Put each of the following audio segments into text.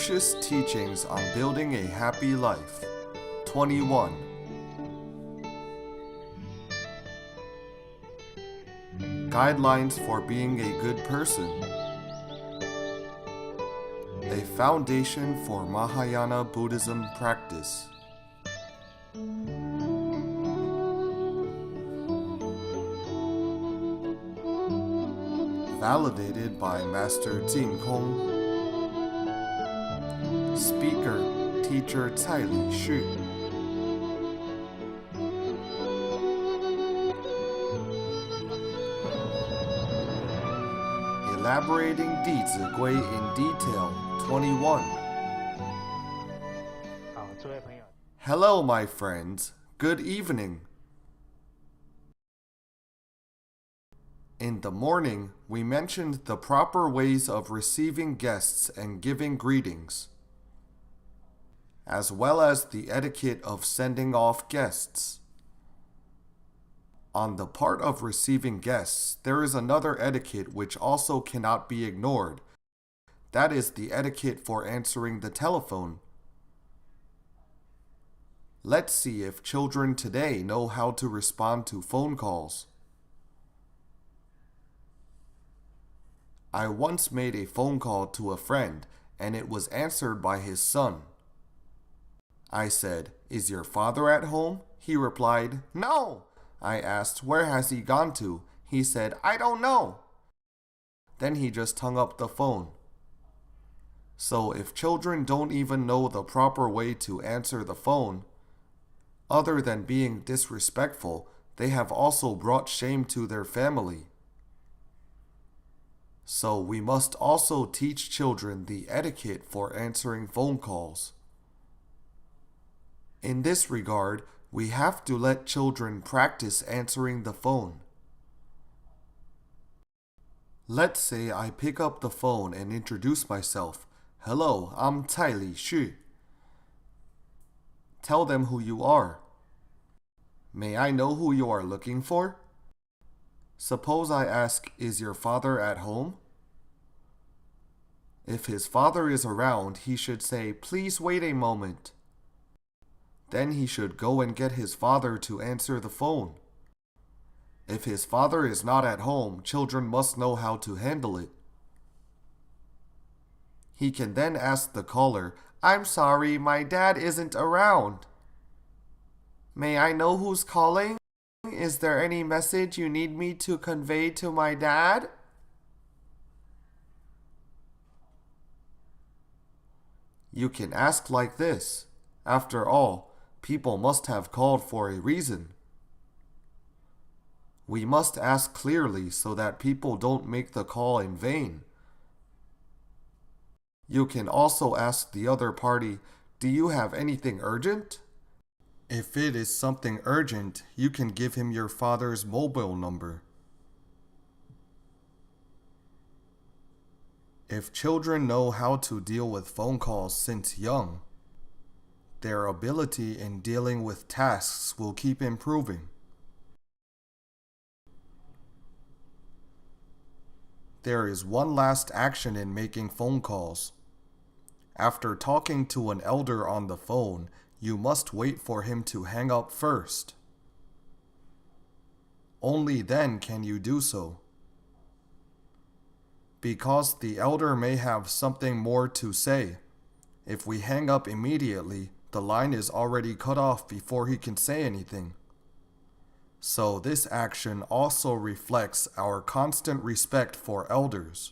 Confucius Teachings on Building a Happy Life. 21. Guidelines for being a good person. A foundation for Mahayana Buddhism practice. Validated by Master Jing Kong. Speaker, Teacher Cai Li Xu. Elaborating 弟子规 in detail. 21. Hello, my friends. Good evening. In the morning, we mentioned the proper ways of receiving guests and giving greetings, as well as the etiquette of sending off guests. On the part of receiving guests, there is another etiquette which also cannot be ignored. That is the etiquette for answering the telephone. Let's see if children today know how to respond to phone calls. I once made a phone call to a friend, and it was answered by his son. I said, "Is your father at home?" He replied, "No." I asked, "Where has he gone to?" He said, "I don't know." Then he just hung up the phone. So if children don't even know the proper way to answer the phone, other than being disrespectful, they have also brought shame to their family. So we must also teach children the etiquette for answering phone calls. In this regard, we have to let children practice answering the phone. Let's say I pick up the phone and introduce myself. "Hello, I'm Cai Li Xu." Tell them who you are. "May I know who you are looking for?" Suppose I ask, "Is your father at home?" If his father is around, he should say, "Please wait a moment." Then he should go and get his father to answer the phone. If his father is not at home, children must know how to handle it. He can then ask the caller, "I'm sorry, my dad isn't around." "May I know who's calling? Is there any message you need me to convey to my dad?" You can ask like this. After all, people must have called for a reason. We must ask clearly so that people don't make the call in vain. You can also ask the other party, "Do you have anything urgent?" If it is something urgent, you can give him your father's mobile number. If children know how to deal with phone calls since young, their ability in dealing with tasks will keep improving. There is one last action in making phone calls. After talking to an elder on the phone, you must wait for him to hang up first. Only then can you do so. Because the elder may have something more to say. If we hang up immediately, the line is already cut off before he can say anything. So this action also reflects our constant respect for elders.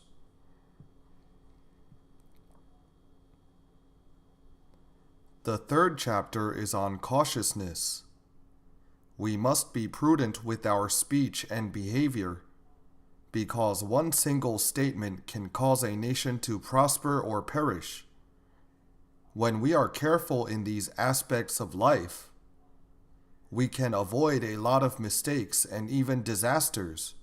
The third chapter is on cautiousness. We must be prudent with our speech and behavior, because one single statement can cause a nation to prosper or perish. When we are careful in these aspects of life, we can avoid a lot of mistakes and even disasters.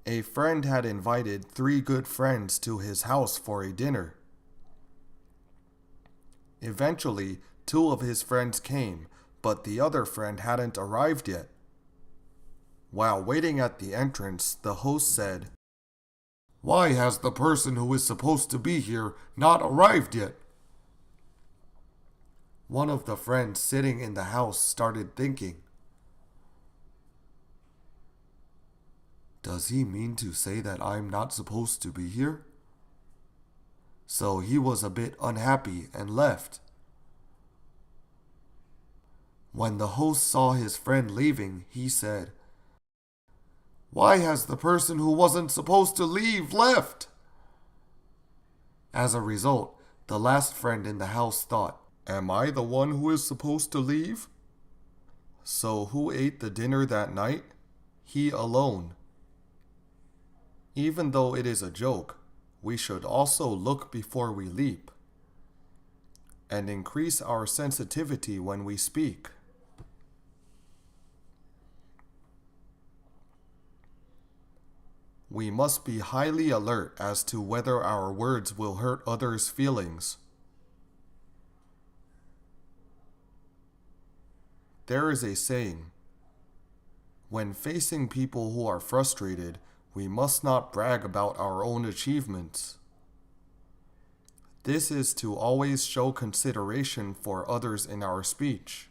A friend had invited 3 good friends to his house for a dinner. Eventually, 2 of his friends came, but the other friend hadn't arrived yet. While waiting at the entrance, the host said, Why has the person who is supposed to be here not arrived yet? One of the friends sitting in the house started thinking, does he mean to say that I'm not supposed to be here? So he was a bit unhappy and left. When the host saw his friend leaving, he said, why has the person who wasn't supposed to leave left? As a result, the last friend in the house thought, am I the one who is supposed to leave? So who ate the dinner that night? He alone. Even though it is a joke, we should also look before we leap and increase our sensitivity when we speak. We must be highly alert as to whether our words will hurt others' feelings. There is a saying, when facing people who are frustrated, we must not brag about our own achievements. This is to always show consideration for others in our speech.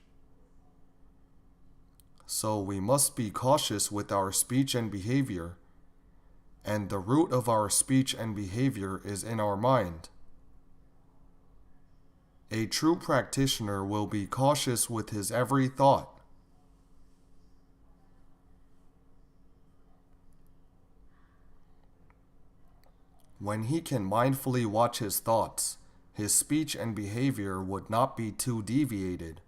So we must be cautious with our speech and behavior, and the root of our speech and behavior is in our mind. A true practitioner will be cautious with his every thought. When he can mindfully watch his thoughts, his speech and behavior would not be too deviated.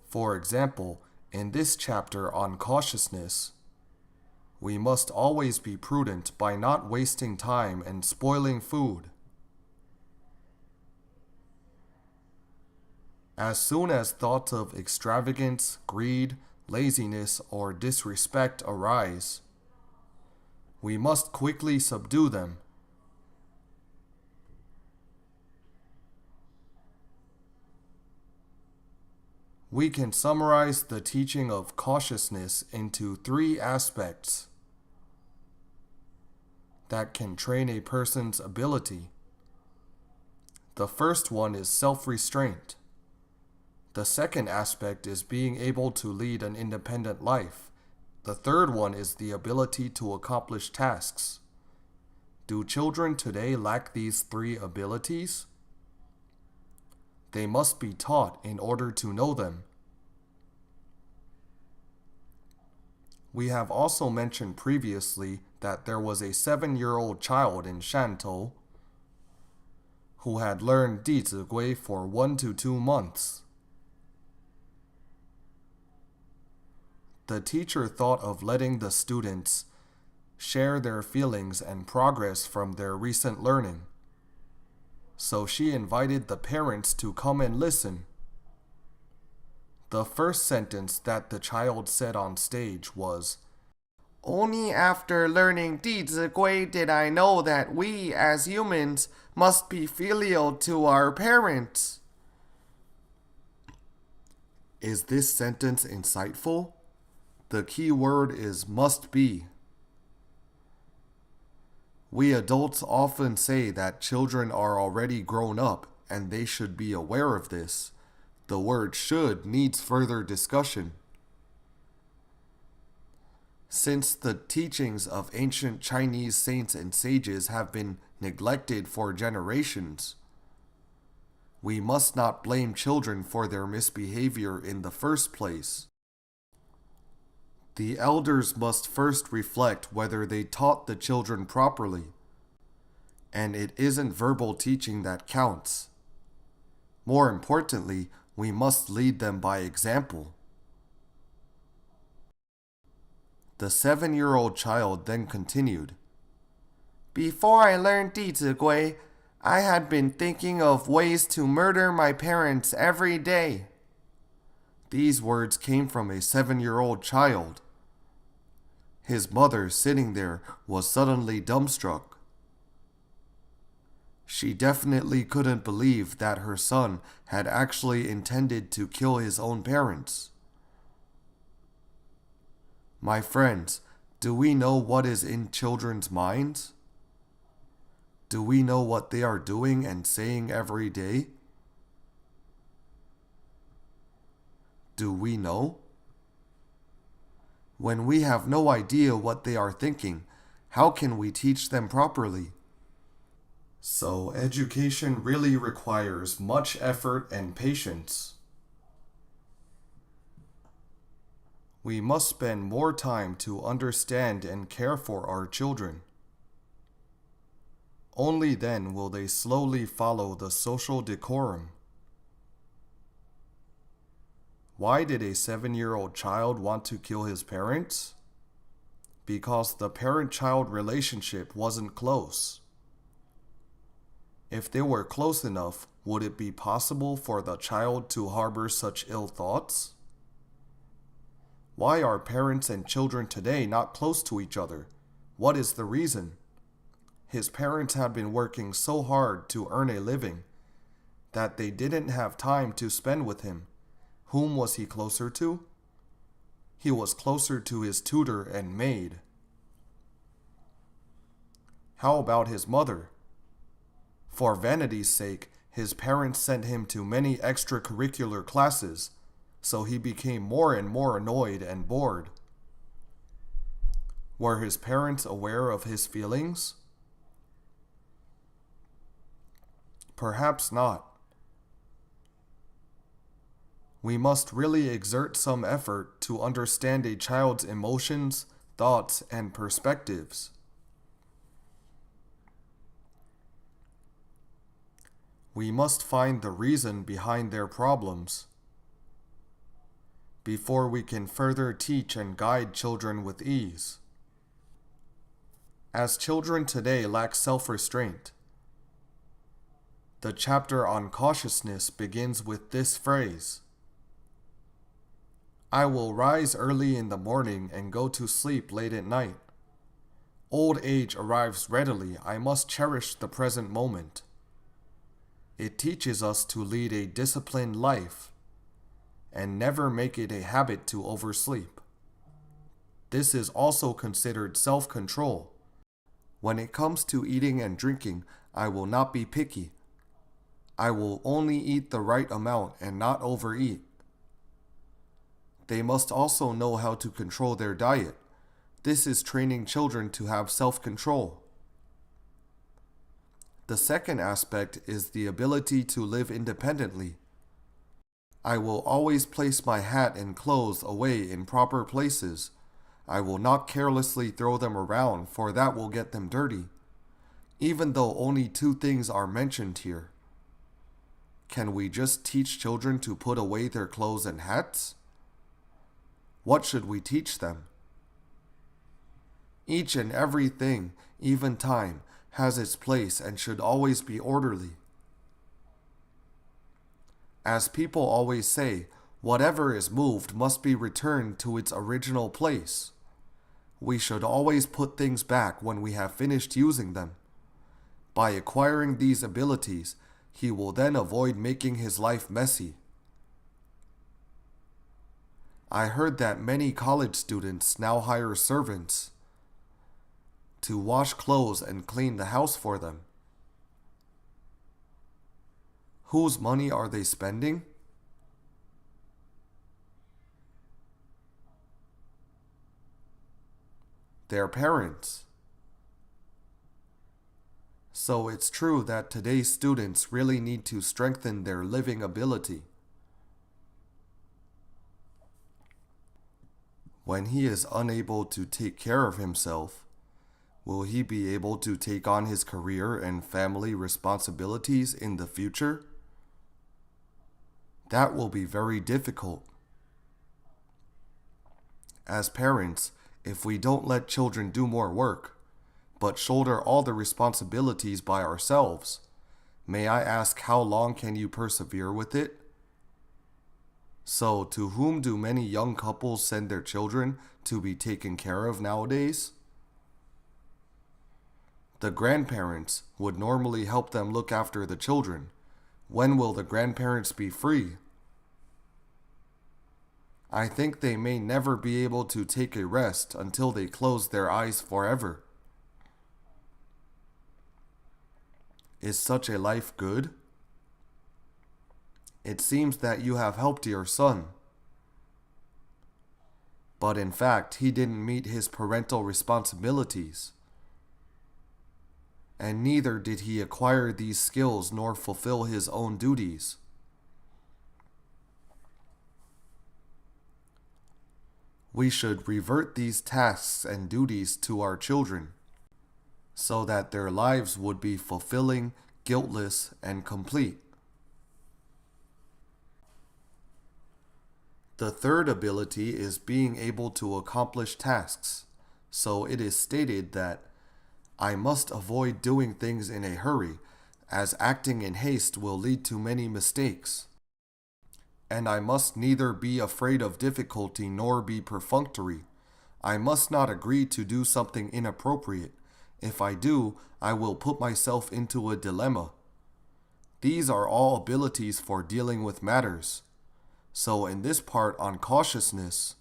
For example, in this chapter on cautiousness, we must always be prudent by not wasting time and spoiling food. As soon as thoughts of extravagance, greed, laziness, or disrespect arise, we must quickly subdue them. We can summarize the teaching of cautiousness into 3 aspects that can train a person's ability. The first one is self-restraint. The second aspect is being able to lead an independent life. The third one is the ability to accomplish tasks. Do children today lack these 3 abilities? They must be taught in order to know them. We have also mentioned previously that there was a 7-year-old child in Shantou who had learned 弟子规 for 1 to 2 months. The teacher thought of letting the students share their feelings and progress from their recent learning. So she invited the parents to come and listen. The first sentence that the child said on stage was, only after learning 弟子规 did I know that we as humans must be filial to our parents. Is this sentence insightful? The key word is must be. We adults often say that children are already grown up and they should be aware of this. The word should needs further discussion. Since the teachings of ancient Chinese saints and sages have been neglected for generations, we must not blame children for their misbehavior in the first place. The elders must first reflect whether they taught the children properly, and it isn't verbal teaching that counts. More importantly, we must lead them by example. The 7-year-old child then continued, before I learned 弟子规, I had been thinking of ways to murder my parents every day. These words came from a 7-year-old child. His mother, sitting there, was suddenly dumbstruck. She definitely couldn't believe that her son had actually intended to kill his own parents. My friends, Do we know what is in children's minds? Do we know what they are doing and saying every day? Do we know? When we have no idea what they are thinking, how can we teach them properly? So education really requires much effort and patience. We must spend more time to understand and care for our children. Only then will they slowly follow the social decorum. Why did a 7-year-old child want to kill his parents? Because the parent-child relationship wasn't close. If they were close enough, would it be possible for the child to harbor such ill thoughts? Why are parents and children today not close to each other? What is the reason? His parents had been working so hard to earn a living that they didn't have time to spend with him. Whom was he closer to? He was closer to his tutor and maid. How about his mother? For vanity's sake, his parents sent him to many extracurricular classes, so he became more and more annoyed and bored. Were his parents aware of his feelings? Perhaps not. We must really exert some effort to understand a child's emotions, thoughts, and perspectives. We must find the reason behind their problems before we can further teach and guide children with ease. As children today lack self-restraint, the chapter on cautiousness begins with this phrase: I will rise early in the morning and go to sleep late at night. Old age arrives readily. I must cherish the present moment. It teaches us to lead a disciplined life and never make it a habit to oversleep. This is also considered self-control. When it comes to eating and drinking, I will not be picky. I will only eat the right amount and not overeat. They must also know how to control their diet. This is training children to have self-control. The second aspect is the ability to live independently. I will always place my hat and clothes away in proper places. I will not carelessly throw them around, for that will get them dirty, even though only 2 things are mentioned here. Can we just teach children to put away their clothes and hats? What should we teach them? Each and every thing, even time, has its place and should always be orderly. As people always say, whatever is moved must be returned to its original place. We should always put things back when we have finished using them. By acquiring these abilities, he will then avoid making his life messy. I heard that many college students now hire servants to wash clothes and clean the house for them. Whose money are they spending? Their parents. So it's true that today's students really need to strengthen their living ability. When he is unable to take care of himself, will he be able to take on his career and family responsibilities in the future? That will be very difficult. As parents, if we don't let children do more work, but shoulder all the responsibilities by ourselves, may I ask, how long can you persevere with it? So, to whom do many young couples send their children to be taken care of nowadays? The grandparents would normally help them look after the children. When will the grandparents be free? I think they may never be able to take a rest until they close their eyes forever. Is such a life good? It seems that you have helped your son. But in fact, he didn't meet his parental responsibilities. And neither did he acquire these skills nor fulfill his own duties. We should revert these tasks and duties to our children, so that their lives would be fulfilling, guiltless, and complete. The third ability is being able to accomplish tasks, so it is stated that I must avoid doing things in a hurry, as acting in haste will lead to many mistakes. And I must neither be afraid of difficulty nor be perfunctory. I must not agree to do something inappropriate. If I do, I will put myself into a dilemma. These are all abilities for dealing with matters. So in this part on cautiousness,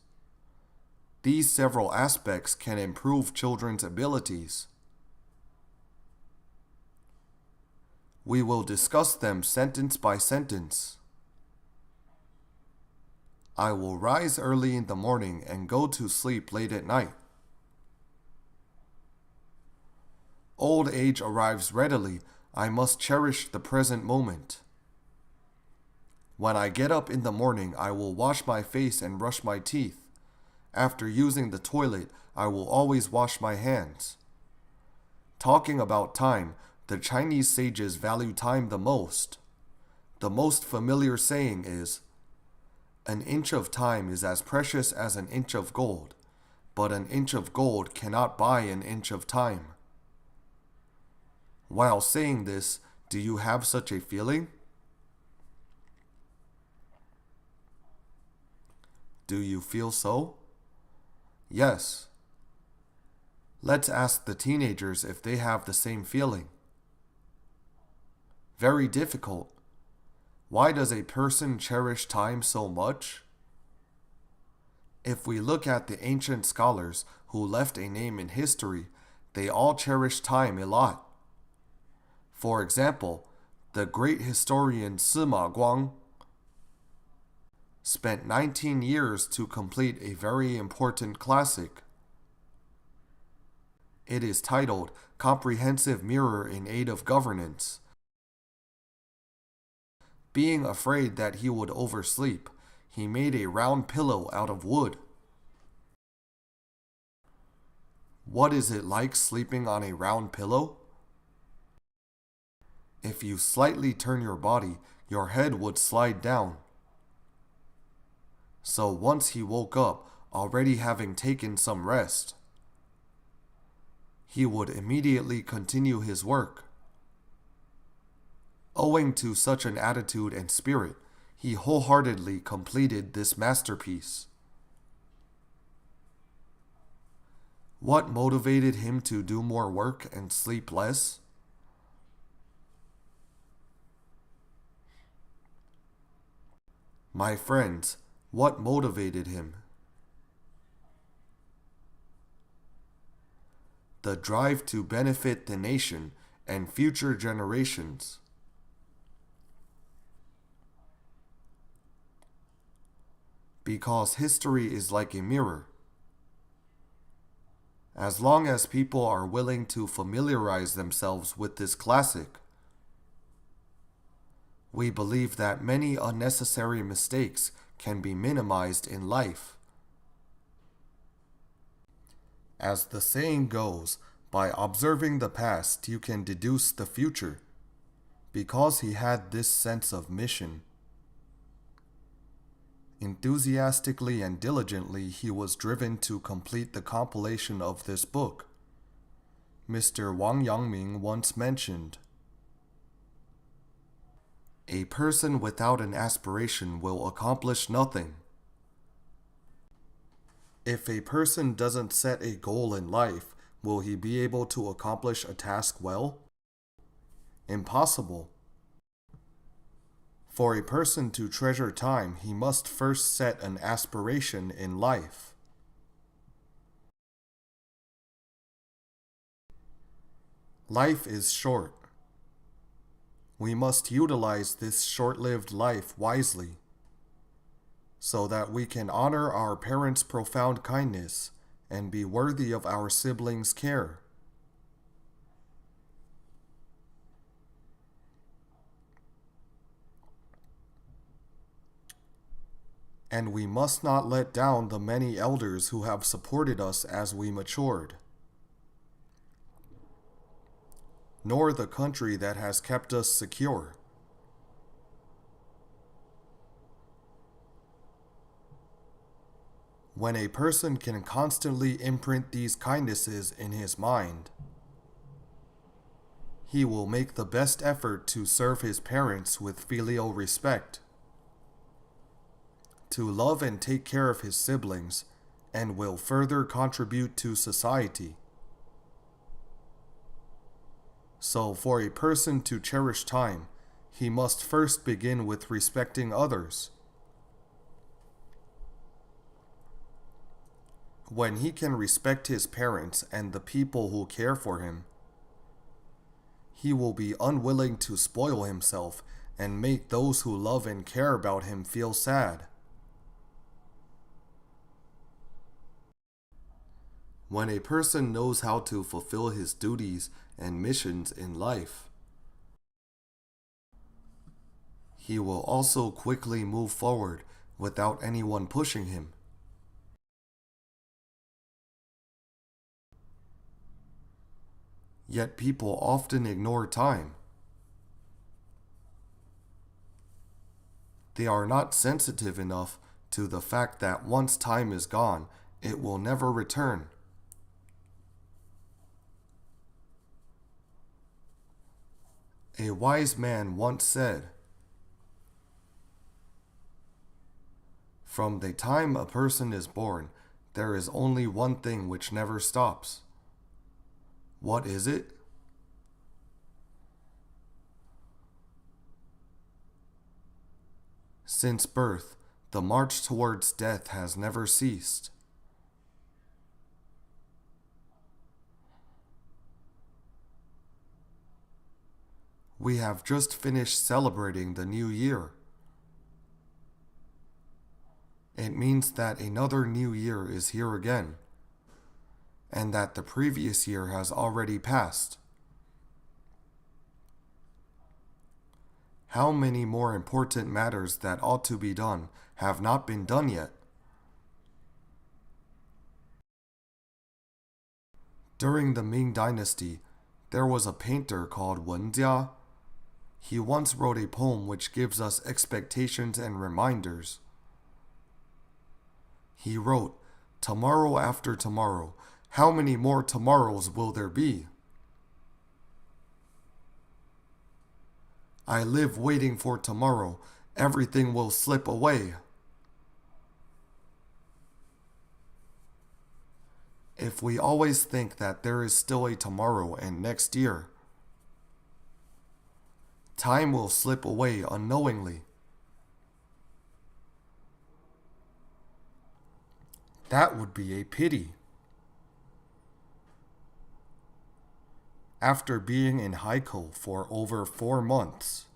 these several aspects can improve children's abilities. We will discuss them sentence by sentence. I will rise early in the morning and go to sleep late at night. Old age arrives readily. I must cherish the present moment. When I get up in the morning, I will wash my face and brush my teeth. After using the toilet, I will always wash my hands. Talking about time, the Chinese sages value time the most. The most familiar saying is, "An inch of time is as precious as an inch of gold, but an inch of gold cannot buy an inch of time." While saying this, do you have such a feeling? Do you feel so? Yes. Let's ask the teenagers if they have the same feeling. Very difficult. Why does a person cherish time so much? If we look at the ancient scholars who left a name in history, they all cherish time a lot. For example, the great historian Sima Guang spent 19 years to complete a very important classic. It is titled Comprehensive Mirror in Aid of Governance. Being afraid that he would oversleep, he made a round pillow out of wood. What is it like sleeping on a round pillow? If you slightly turn your body, your head would slide down. So once he woke up, already having taken some rest, he would immediately continue his work. Owing to such an attitude and spirit, he wholeheartedly completed this masterpiece. What motivated him to do more work and sleep less? My friends, what motivated him? The drive to benefit the nation and future generations. Because history is like a mirror. As long as people are willing to familiarize themselves with this classic, we believe that many unnecessary mistakes can be minimized in life. As the saying goes, by observing the past you can deduce the future. Because he had this sense of mission, enthusiastically and diligently he was driven to complete the compilation of this book. Mr. Wang Yangming once mentioned, "A person without an aspiration will accomplish nothing." If a person doesn't set a goal in life, will he be able to accomplish a task well? Impossible. For a person to treasure time, he must first set an aspiration in life. Life is short. We must utilize this short-lived life wisely, so that we can honor our parents' profound kindness and be worthy of our siblings' care. And we must not let down the many elders who have supported us as we matured, nor the country that has kept us secure. When a person can constantly imprint these kindnesses in his mind, he will make the best effort to serve his parents with filial respect, to love and take care of his siblings, and will further contribute to society. So, for a person to cherish time, he must first begin with respecting others. When he can respect his parents and the people who care for him, he will be unwilling to spoil himself and make those who love and care about him feel sad. When a person knows how to fulfill his duties and missions in life, he will also quickly move forward without anyone pushing him. Yet people often ignore time. They are not sensitive enough to the fact that once time is gone, it will never return. A wise man once said, "From the time a person is born, there is only one thing which never stops." What is it? Since birth, the march towards death has never ceased. We have just finished celebrating the new year. It means that another new year is here again, and that the previous year has already passed. How many more important matters that ought to be done have not been done yet? During the Ming Dynasty, there was a painter called Wen Jia. He once wrote a poem which gives us expectations and reminders. He wrote, "Tomorrow after tomorrow, how many more tomorrows will there be? I live waiting for tomorrow, everything will slip away." If we always think that there is still a tomorrow and next year, time will slip away unknowingly. That would be a pity. After being in Haikou for over 4 months,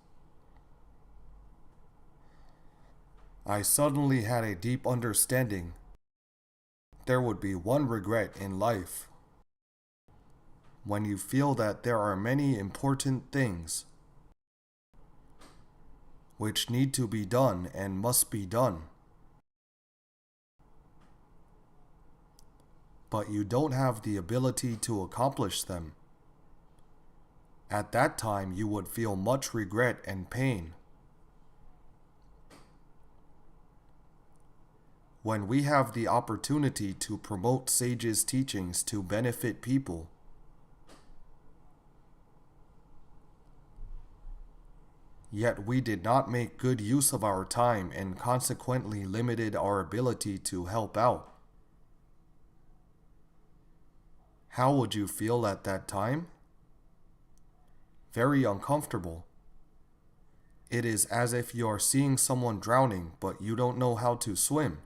I suddenly had a deep understanding. There would be one regret in life. When you feel that there are many important things which need to be done and must be done, but you don't have the ability to accomplish them, at that time you would feel much regret and pain. When we have the opportunity to promote sages' teachings to benefit people, yet we did not make good use of our time and consequently limited our ability to help out, how would you feel at that time? Very uncomfortable. It is as if you are seeing someone drowning, but you don't know how to swim.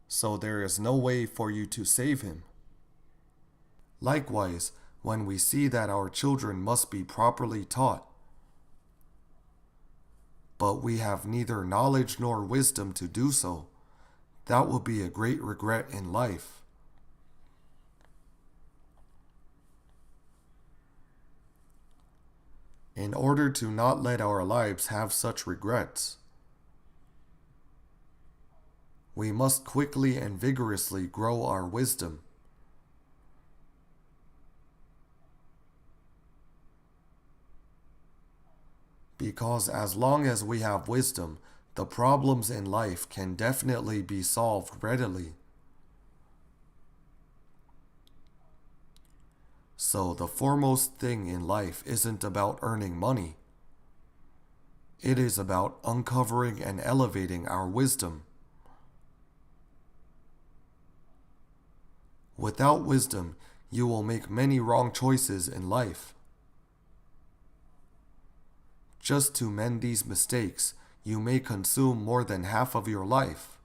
So there is no way for you to save him. Likewise, when we see that our children must be properly taught, but we have neither knowledge nor wisdom to do so, that will be a great regret in life. In order to not let our lives have such regrets, we must quickly and vigorously grow our wisdom. Because as long as we have wisdom, the problems in life can definitely be solved readily. So the foremost thing in life isn't about earning money. It is about uncovering and elevating our wisdom. Without wisdom, you will make many wrong choices in life. Just to mend these mistakes, you may consume more than half of your life.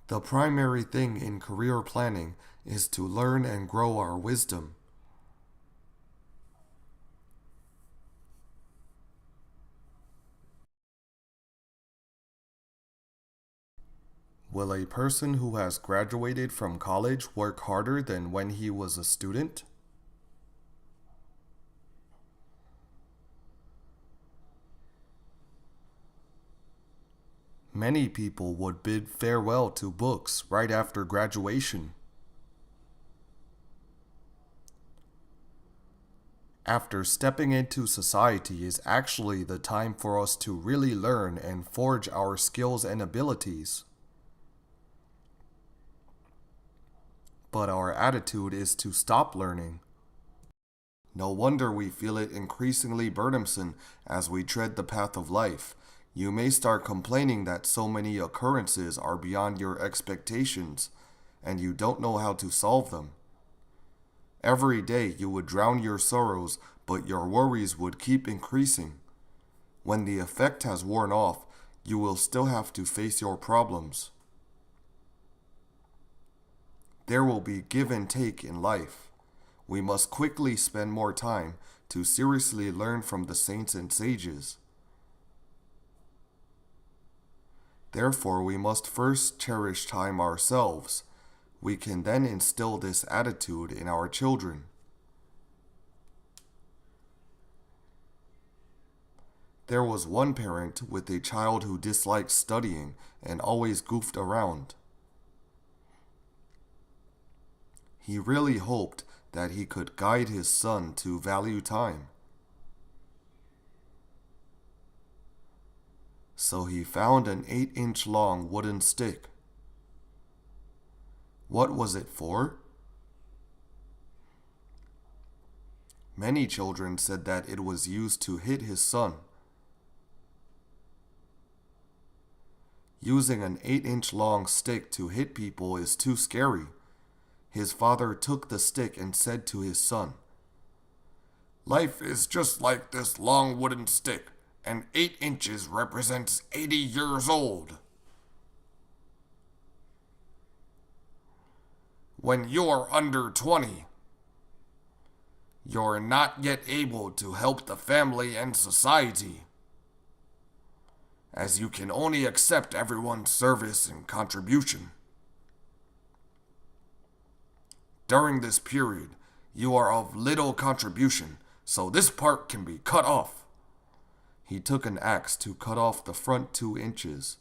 The primary thing in career planning is to learn and grow our wisdom. Will a person who has graduated from college work harder than when he was a student? Many people would bid farewell to books right after graduation. After stepping into society is actually the time for us to really learn and forge our skills and abilities. But our attitude is to stop learning. No wonder we feel it increasingly burdensome as we tread the path of life. You may start complaining that so many occurrences are beyond your expectations, and you don't know how to solve them. Every day you would drown your sorrows, but your worries would keep increasing. When the effect has worn off, you will still have to face your problems. There will be give and take in life. We must quickly spend more time to seriously learn from the saints and sages. Therefore, we must first cherish time ourselves. We can then instill this attitude in our children. There was one parent with a child who disliked studying and always goofed around. He really hoped that he could guide his son to value time. So he found an 8-inch long wooden stick. What was it for? Many children said that it was used to hit his son. Using an 8-inch long stick to hit people is too scary. His father took the stick and said to his son, "Life is just like this long wooden stick, and 8 inches represents 80 years old. When you're under 20, you're not yet able to help the family and society, as you can only accept everyone's service and contribution. During this period, you are of little contribution, so this part can be cut off." He took an axe to cut off the front 2 inches.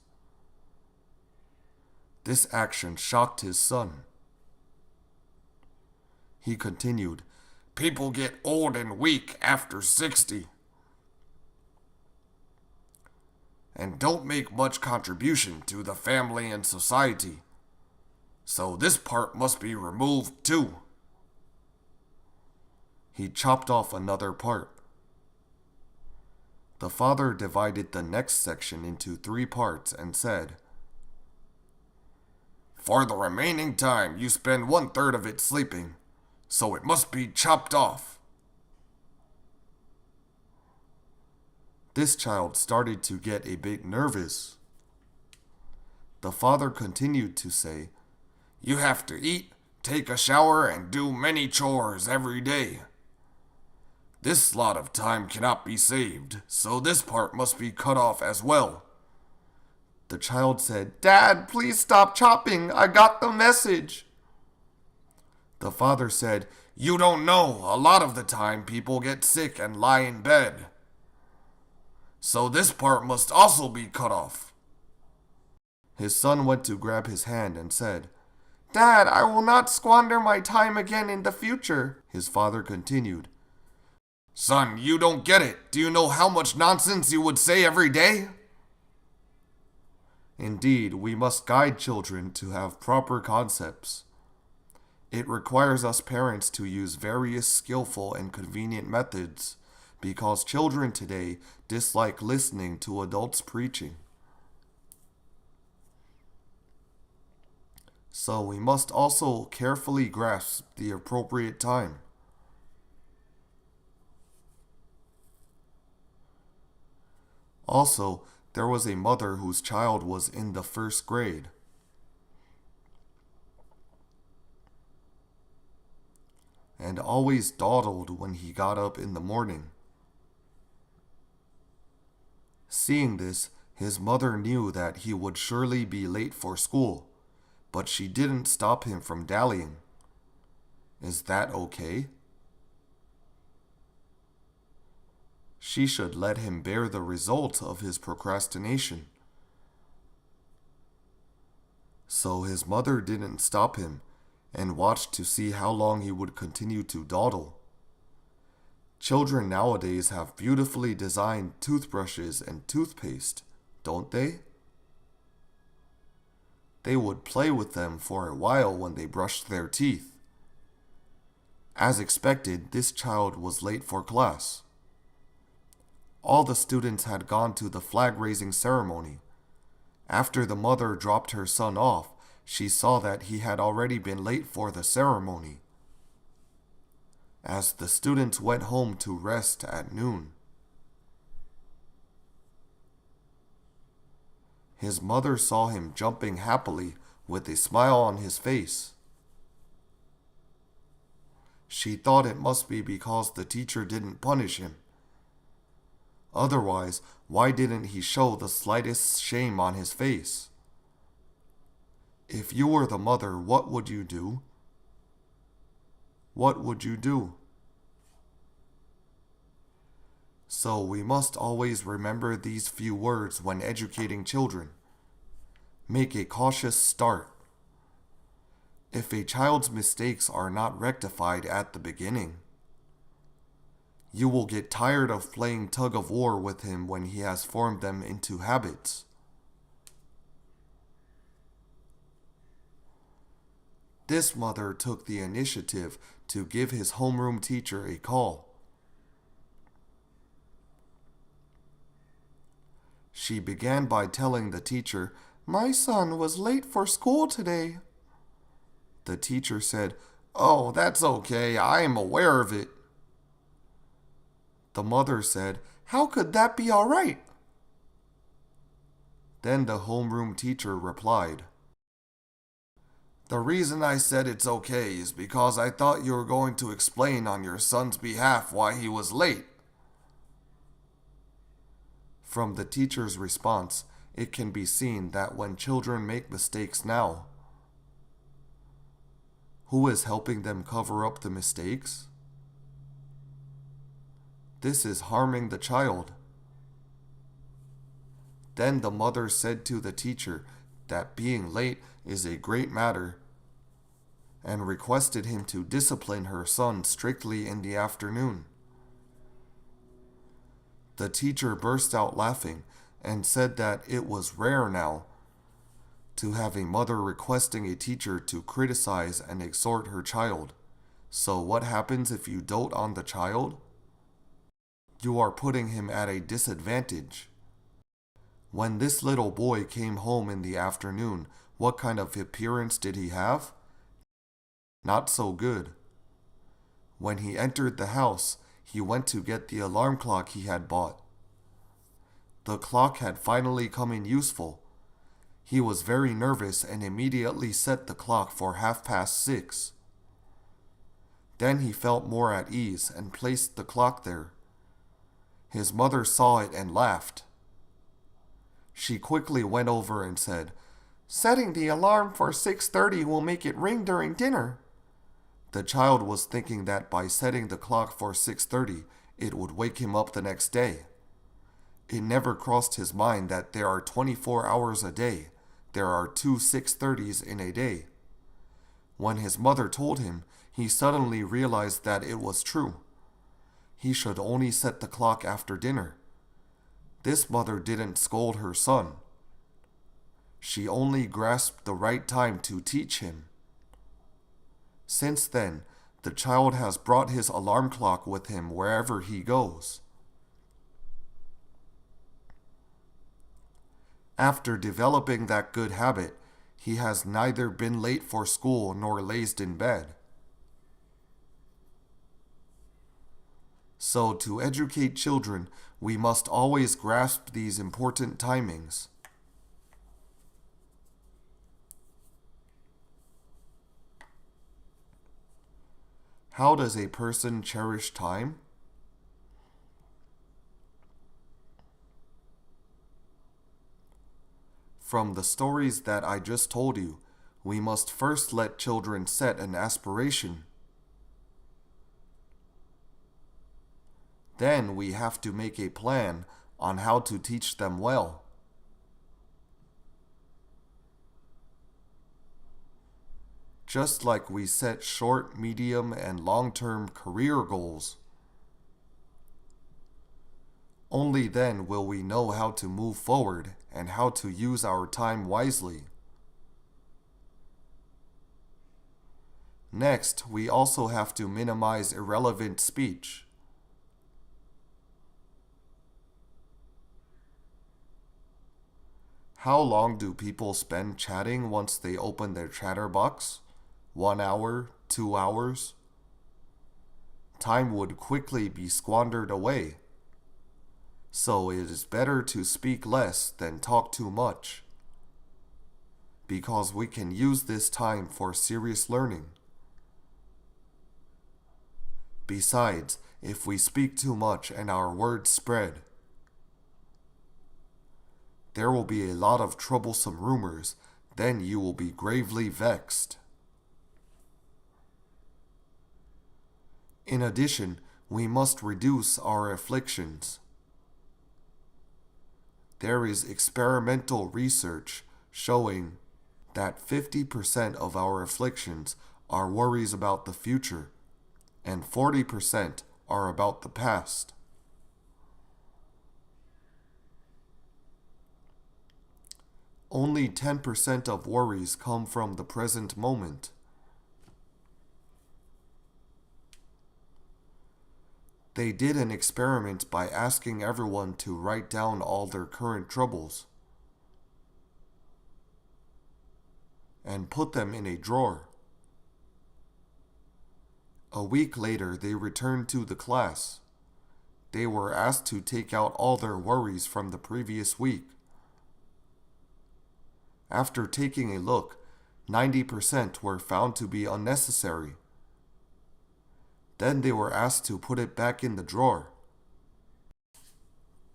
This action shocked his son. He continued, "People get old and weak after 60 and don't make much contribution to the family and society. So this part must be removed too." He chopped off another part. The father divided the next section into 3 parts and said, "For the remaining time, you spend 1/3 of it sleeping, so it must be chopped off." This child started to get a bit nervous. The father continued to say, "You have to eat, take a shower, and do many chores every day. This lot of time cannot be saved, so this part must be cut off as well." The child said, "Dad, please stop chopping. I got the message." The father said, "You don't know. A lot of the time people get sick and lie in bed. So this part must also be cut off." His son went to grab his hand and said, "Dad, I will not squander my time again in the future." His father continued, "Son, you don't get it. Do you know how much nonsense you would say every day?" Indeed, we must guide children to have proper concepts. It requires us parents to use various skillful and convenient methods because children today dislike listening to adults preaching. So we must also carefully grasp the appropriate time. Also, there was a mother whose child was in the 1st grade. And always dawdled when he got up in the morning. Seeing this, his mother knew that he would surely be late for school, but she didn't stop him from dallying. Is that okay? She should let him bear the result of his procrastination. So his mother didn't stop him and watched to see how long he would continue to dawdle. Children nowadays have beautifully designed toothbrushes and toothpaste, don't they? They would play with them for a while when they brushed their teeth. As expected, this child was late for class. All the students had gone to the flag-raising ceremony. After the mother dropped her son off, she saw that he had already been late for the ceremony. As the students went home to rest at noon, his mother saw him jumping happily with a smile on his face. She thought it must be because the teacher didn't punish him. Otherwise, why didn't he show the slightest shame on his face? If you were the mother, what would you do? What would you do? So we must always remember these few words when educating children. Make a cautious start. If a child's mistakes are not rectified at the beginning, you will get tired of playing tug-of-war with him when he has formed them into habits. This mother took the initiative to give his homeroom teacher a call. She began by telling the teacher, "My son was late for school today." The teacher said, "Oh, that's okay. I am aware of it." The mother said, "How could that be all right?" Then the homeroom teacher replied, "The reason I said it's okay is because I thought you were going to explain on your son's behalf why he was late." From the teacher's response, it can be seen that when children make mistakes now, who is helping them cover up the mistakes? This is harming the child. Then the mother said to the teacher that being late is a great matter and requested him to discipline her son strictly in the afternoon. The teacher burst out laughing and said that it was rare now to have a mother requesting a teacher to criticize and exhort her child. So what happens if you dote on the child? You are putting him at a disadvantage. When this little boy came home in the afternoon, what kind of appearance did he have? Not so good. When he entered the house, he went to get the alarm clock he had bought. The clock had finally come in useful. He was very nervous and immediately set the clock for 6:30. Then he felt more at ease and placed the clock there. His mother saw it and laughed. She quickly went over and said, "Setting the alarm for 6:30 will make it ring during dinner." The child was thinking that by setting the clock for 6:30, it would wake him up the next day. It never crossed his mind that there are 24 hours a day. There are 2 6:30s in a day. When his mother told him, he suddenly realized that it was true. He should only set the clock after dinner. This mother didn't scold her son. She only grasped the right time to teach him. Since then, the child has brought his alarm clock with him wherever he goes. After developing that good habit, he has neither been late for school nor lazed in bed. So, to educate children, we must always grasp these important timings. How does a person cherish time? From the stories that I just told you, we must first let children set an aspiration. Then we have to make a plan on how to teach them well. Just like we set short, medium, and long-term career goals. Only then will we know how to move forward and how to use our time wisely. Next, we also have to minimize irrelevant speech. How long do people spend chatting once they open their chatterbox? 1 hour, 2 hours? Time would quickly be squandered away. So it is better to speak less than talk too much, because we can use this time for serious learning. Besides, if we speak too much and our words spread, there will be a lot of troublesome rumors. Then you will be gravely vexed. In addition, we must reduce our afflictions. There is experimental research showing that 50% of our afflictions are worries about the future, and 40% are about the past. Only 10% of worries come from the present moment. They did an experiment by asking everyone to write down all their current troubles and put them in a drawer. A week later, they returned to the class. They were asked to take out all their worries from the previous week. After taking a look, 90% were found to be unnecessary. Then they were asked to put it back in the drawer.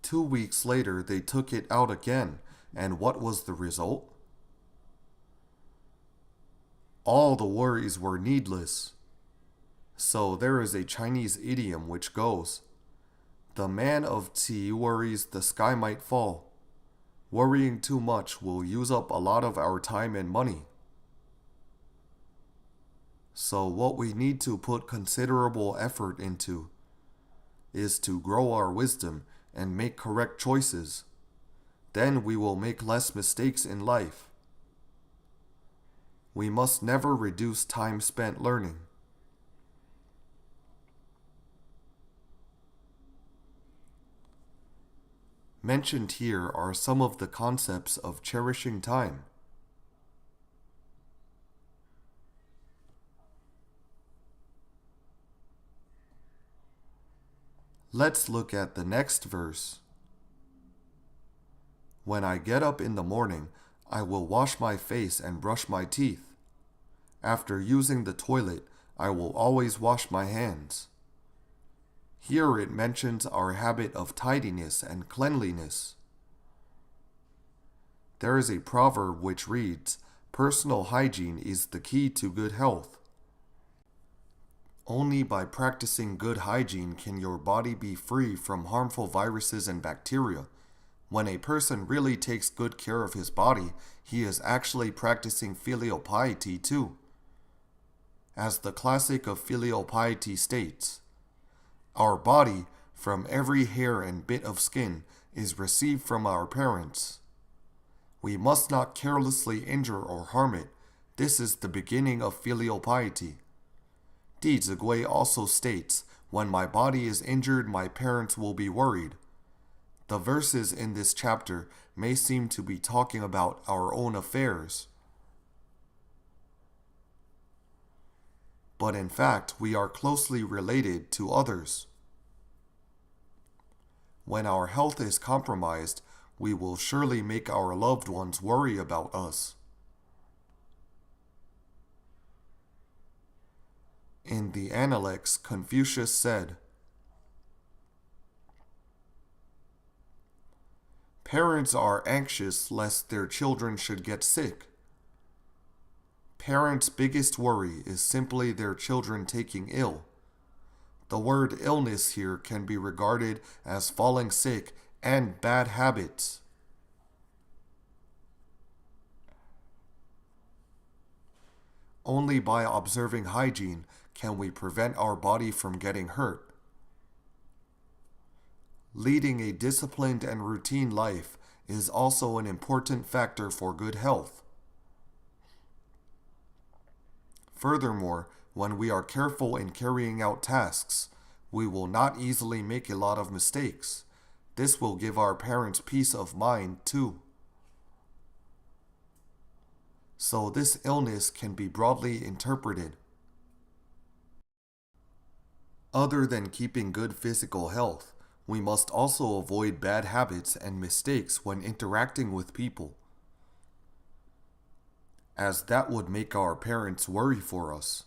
2 weeks later, they took it out again, and what was the result? All the worries were needless. So there is a Chinese idiom which goes, "The man of tea worries the sky might fall." Worrying too much will use up a lot of our time and money. So what we need to put considerable effort into is to grow our wisdom and make correct choices. Then we will make less mistakes in life. We must never reduce time spent learning. Mentioned here are some of the concepts of cherishing time. Let's look at the next verse. When I get up in the morning, I will wash my face and brush my teeth. After using the toilet, I will always wash my hands. Here it mentions our habit of tidiness and cleanliness. There is a proverb which reads, "Personal hygiene is the key to good health." Only by practicing good hygiene can your body be free from harmful viruses and bacteria. When a person really takes good care of his body, he is actually practicing filial piety too. As the classic of filial piety states, "Our body, from every hair and bit of skin, is received from our parents. We must not carelessly injure or harm it. This is the beginning of filial piety." Di Zigui also states, "When my body is injured, my parents will be worried." The verses in this chapter may seem to be talking about our own affairs, but in fact, we are closely related to others. When our health is compromised, we will surely make our loved ones worry about us. In the Analects, Confucius said, "Parents are anxious lest their children should get sick. Parents' biggest worry is simply their children taking ill." The word illness here can be regarded as falling sick and bad habits. Only by observing hygiene can we prevent our body from getting hurt. Leading a disciplined and routine life is also an important factor for good health. Furthermore, when we are careful in carrying out tasks, we will not easily make a lot of mistakes. This will give our parents peace of mind too. So this illness can be broadly interpreted. Other than keeping good physical health, we must also avoid bad habits and mistakes when interacting with people, as that would make our parents worry for us.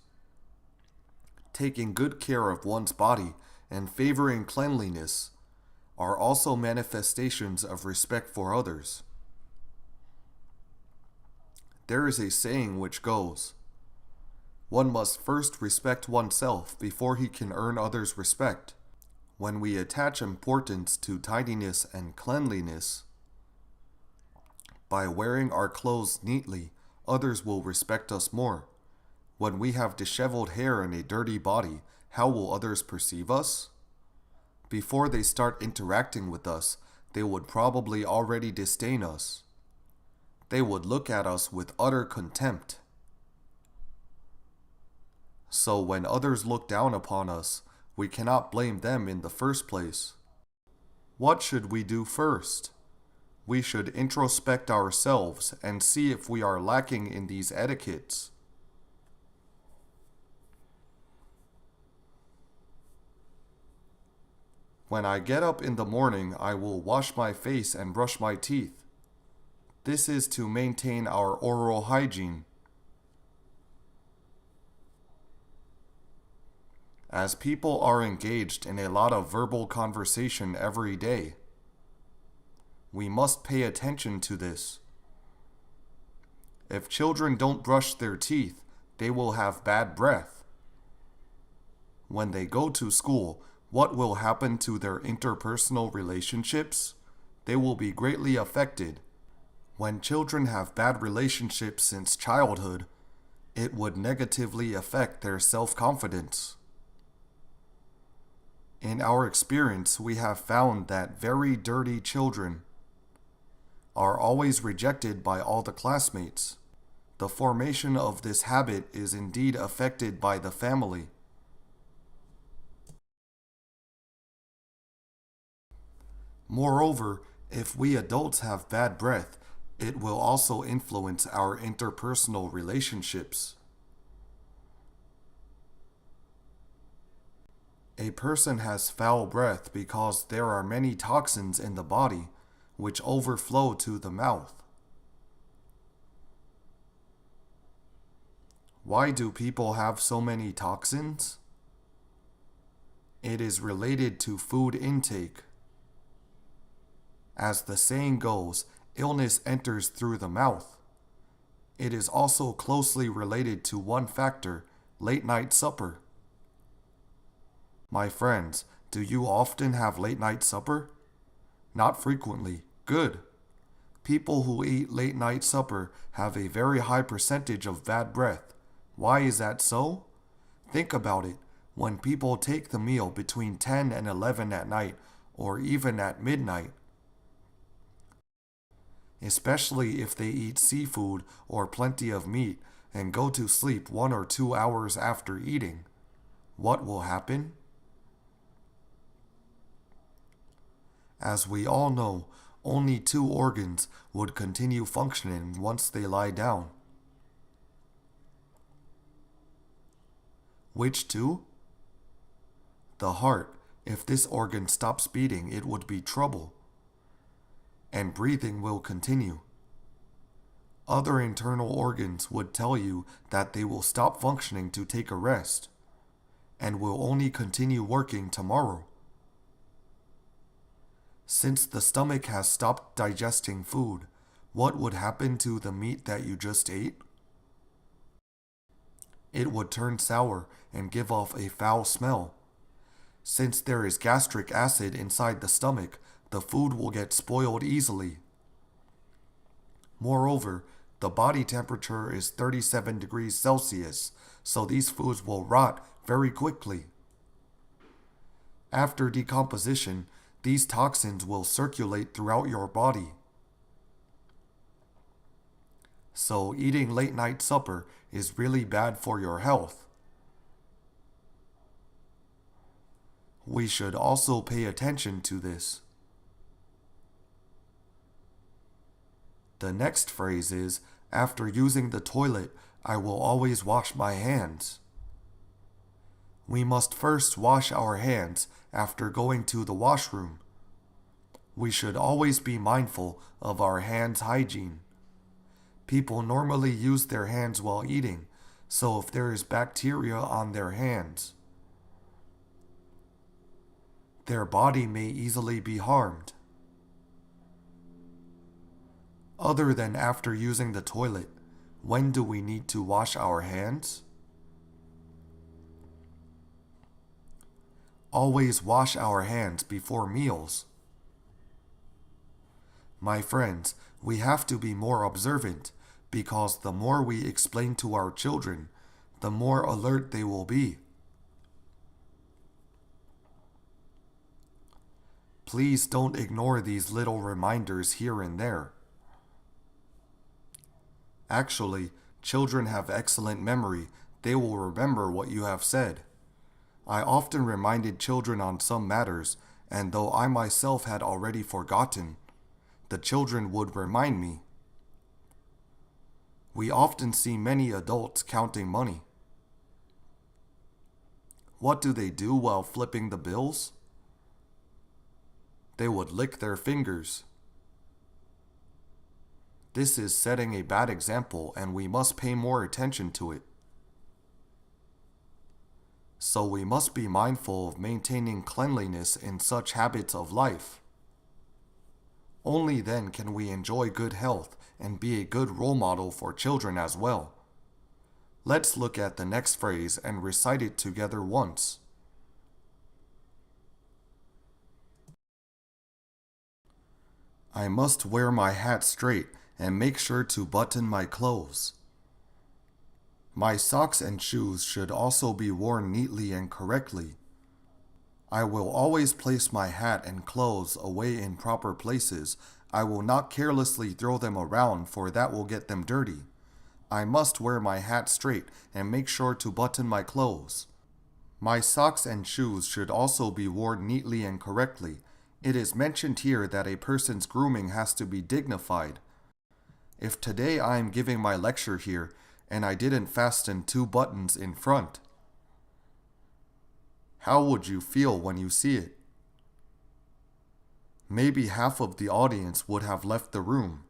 Taking good care of one's body and favoring cleanliness are also manifestations of respect for others. There is a saying which goes, "One must first respect oneself before he can earn others' respect." When we attach importance to tidiness and cleanliness, by wearing our clothes neatly, others will respect us more. When we have disheveled hair and a dirty body, how will others perceive us? Before they start interacting with us, they would probably already disdain us. They would look at us with utter contempt. So when others look down upon us, we cannot blame them in the first place. What should we do first? We should introspect ourselves and see if we are lacking in these etiquettes. When I get up in the morning, I will wash my face and brush my teeth. This is to maintain our oral hygiene. As people are engaged in a lot of verbal conversation every day, we must pay attention to this. If children don't brush their teeth, they will have bad breath. When they go to school, what will happen to their interpersonal relationships? They will be greatly affected. When children have bad relationships since childhood, it would negatively affect their self-confidence. In our experience, we have found that very dirty children are always rejected by all the classmates. The formation of this habit is indeed affected by the family. Moreover, if we adults have bad breath, it will also influence our interpersonal relationships. A person has foul breath because there are many toxins in the body which overflow to the mouth. Why do people have so many toxins? It is related to food intake. As the saying goes, illness enters through the mouth. It is also closely related to one factor, late night supper. My friends, do you often have late night supper? Not frequently. Good. People who eat late night supper have a very high percentage of bad breath. Why is that so? Think about it. When people take the meal between 10 and 11 at night, or even at midnight, especially if they eat seafood or plenty of meat and go to sleep 1 or 2 hours after eating, what will happen? As we all know, only 2 organs would continue functioning once they lie down. Which 2? The heart. If this organ stops beating, it would be trouble. And breathing will continue. Other internal organs would tell you that they will stop functioning to take a rest, and will only continue working tomorrow. Since the stomach has stopped digesting food, what would happen to the meat that you just ate? It would turn sour and give off a foul smell. Since there is gastric acid inside the stomach, the food will get spoiled easily. Moreover, the body temperature is 37 degrees Celsius, so these foods will rot very quickly. After decomposition, these toxins will circulate throughout your body. So eating late night supper is really bad for your health. We should also pay attention to this. The next phrase is, after using the toilet, I will always wash my hands. We must first wash our hands after going to the washroom. We should always be mindful of our hands' hygiene. People normally use their hands while eating, so if there is bacteria on their hands, their body may easily be harmed. Other than after using the toilet, when do we need to wash our hands? Always wash our hands before meals. My friends, we have to be more observant, because the more we explain to our children, the more alert they will be. Please don't ignore these little reminders here and there. Actually, children have excellent memory. They will remember what you have said. I often reminded children on some matters, and though I myself had already forgotten, the children would remind me. We often see many adults counting money. What do they do while flipping the bills? They would lick their fingers. This is setting a bad example, and we must pay more attention to it. So we must be mindful of maintaining cleanliness in such habits of life. Only then can we enjoy good health and be a good role model for children as well. Let's look at the next phrase and recite it together once. I must wear my hat straight and make sure to button my clothes. My socks and shoes should also be worn neatly and correctly. I will always place my hat and clothes away in proper places. I will not carelessly throw them around, for that will get them dirty. I must wear my hat straight and make sure to button my clothes. My socks and shoes should also be worn neatly and correctly. It is mentioned here that a person's grooming has to be dignified. If today I am giving my lecture here and I didn't fasten 2 buttons in front, How would you feel when you see it? Maybe half of the audience would have left the room.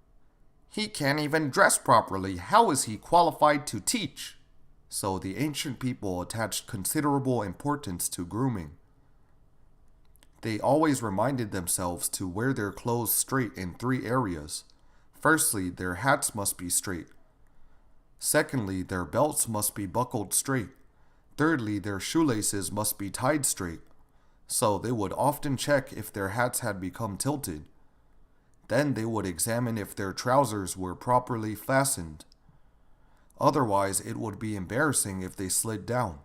He can't even dress properly. How is he qualified to teach? So the ancient people attached considerable importance to grooming. They always reminded themselves to wear their clothes straight in 3 areas. Firstly, their hats must be straight. Secondly, their belts must be buckled straight. Thirdly, their shoelaces must be tied straight. So they would often check if their hats had become tilted. Then they would examine if their trousers were properly fastened. Otherwise, it would be embarrassing if they slid down.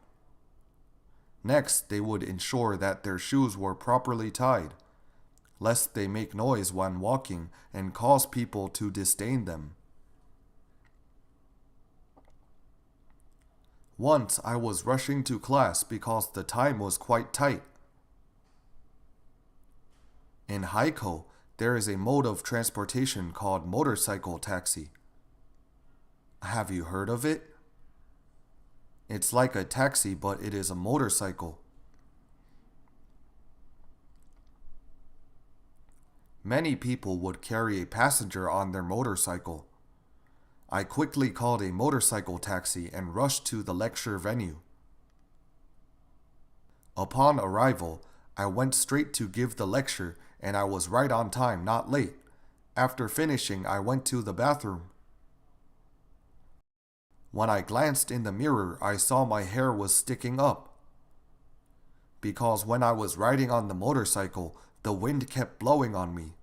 Next, they would ensure that their shoes were properly tied, lest they make noise when walking and cause people to disdain them. Once I was rushing to class because the time was quite tight. In Haikou, there is a mode of transportation called motorcycle taxi. Have you heard of it? It's like a taxi, but it is a motorcycle. Many people would carry a passenger on their motorcycle. I quickly called a motorcycle taxi and rushed to the lecture venue. Upon arrival, I went straight to give the lecture, and I was right on time, not late. After finishing, I went to the bathroom. When I glanced in the mirror, I saw my hair was sticking up. Because when I was riding on the motorcycle, the wind kept blowing on me.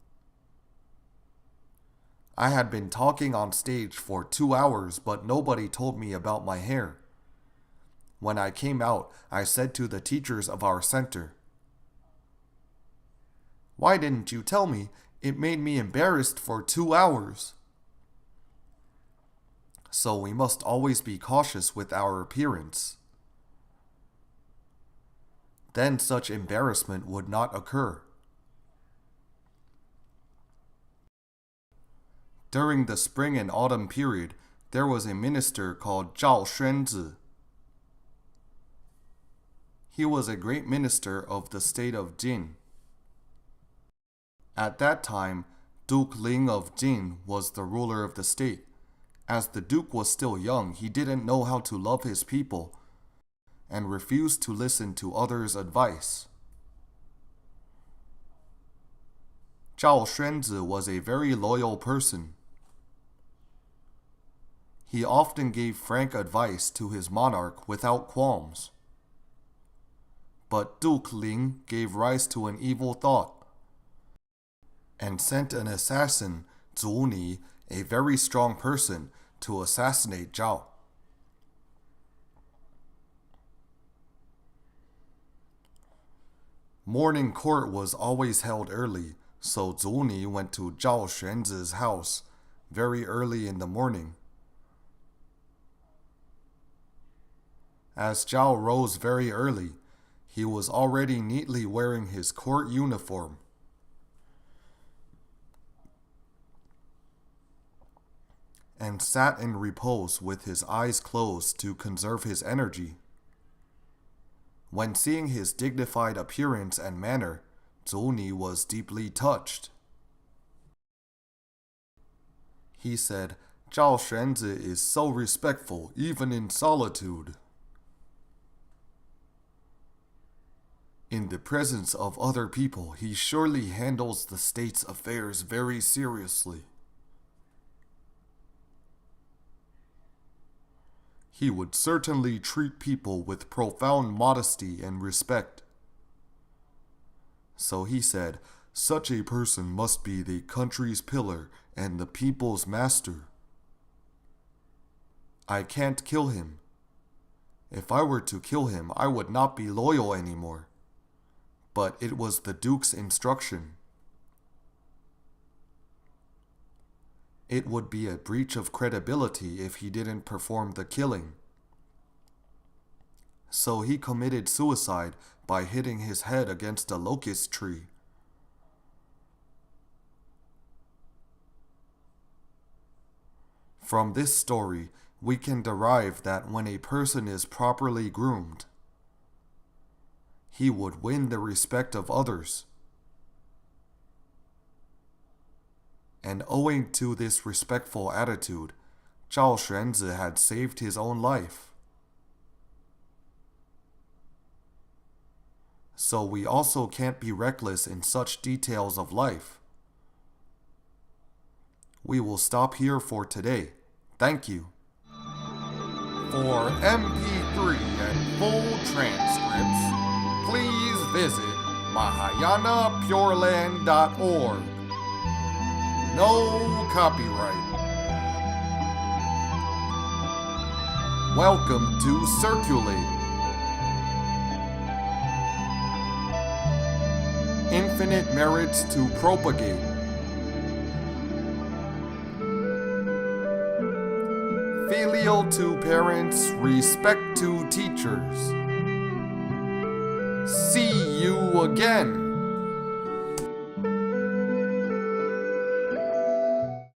I had been talking on stage for 2 hours, but nobody told me about my hair. When I came out, I said to the teachers of our center, "Why didn't you tell me? It made me embarrassed for 2 hours." So we must always be cautious with our appearance. Then such embarrassment would not occur. During the spring and autumn period, there was a minister called Zhao Xuanzi. He was a great minister of the state of Jin. At that time, Duke Ling of Jin was the ruler of the state. As the duke was still young, he didn't know how to love his people and refused to listen to others' advice. Zhao Xuanzi was a very loyal person. He often gave frank advice to his monarch without qualms. But Duke Ling gave rise to an evil thought and sent an assassin, Zhu Ni, a very strong person, to assassinate Zhao. Morning court was always held early, so Zhu Ni went to Zhao Xuanzi's house very early in the morning. As Zhao rose very early, he was already neatly wearing his court uniform. And sat in repose with his eyes closed to conserve his energy. When seeing his dignified appearance and manner, Zhu Ni was deeply touched. He said, "Zhao Xuanzi is so respectful even in solitude. In the presence of other people, he surely handles the state's affairs very seriously. He would certainly treat people with profound modesty and respect." So he said, "Such a person must be the country's pillar and the people's master. I can't kill him. If I were to kill him, I would not be loyal anymore. But it was the Duke's instruction. It would be a breach of credibility if he didn't perform the killing. So he committed suicide by hitting his head against a locust tree." From this story, we can derive that when a person is properly groomed, he would win the respect of others. And owing to this respectful attitude, Zhao Xuanzi had saved his own life. So we also can't be reckless in such details of life. We will stop here for today. Thank you. For MP3 and full transcripts, please visit mahayanapureland.org. No copyright. Welcome to Circulate. Infinite merits to propagate. Filial to parents, respect to teachers. See you again.